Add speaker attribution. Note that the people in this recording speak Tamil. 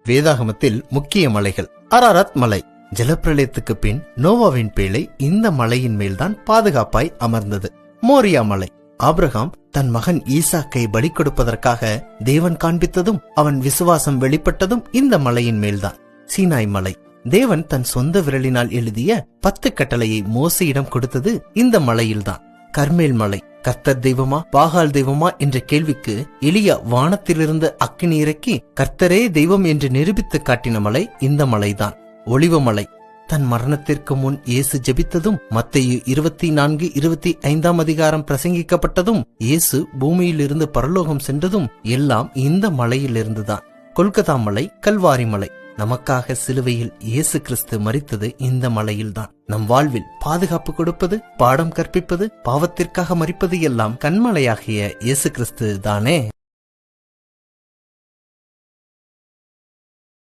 Speaker 1: வேதாகமத்தில் முக்கிய மலைகள். அரராத் மலை. ஜலப்பிரளயத்துக்கு பின் நோவாவின் பேழை இந்த மலையின் மேல்தான் பாதுகாப்பாய் அமர்ந்தது. மோரியா மலை. ஆபிரகாம் தன் மகன் ஈசாக்கை பலி கொடுப்பதற்காக தேவன் காண்பித்ததும் அவன் விசுவாசம் வெளிப்பட்டதும் இந்த மலையின் மேல்தான். சீனாய் மலை. தேவன் தன் சொந்த விரலினால் எழுதிய 10 கட்டளையை மோசையிடம் கொடுத்தது இந்த மலையில்தான். கர்மேல் மலை. கர்த்தர் தெய்வமா பாகால் தெய்வமா என்ற கேள்விக்கு எலியா வானத்திலிருந்து அக்கினி இறக்கி கர்த்தரே தெய்வம் என்று நிரூபித்து காட்டின மலை இந்த மலைதான். ஒலிவ மலை. தன் மரணத்திற்கு முன் இயேசு ஜெபித்ததும் மத்தேயு 24:25 அதிகாரம் பிரசங்கிக்கப்பட்டதும் இயேசு பூமியிலிருந்து பரலோகம் சென்றதும் எல்லாம் இந்த மலையிலிருந்துதான். கொல்கத்தா மலை. கல்வாரி மலை. நமக்காக சிலுவையில் இயேசு கிறிஸ்து மரித்தது இந்த மலையில்தான். நம் வாழ்வில் பாதுகாப்பு கொடுப்பது, பாடம் கற்பிப்பது, பாவத்திற்காக மரிப்பது எல்லாம் கண்மலையாகிய இயேசு கிறிஸ்து தானே.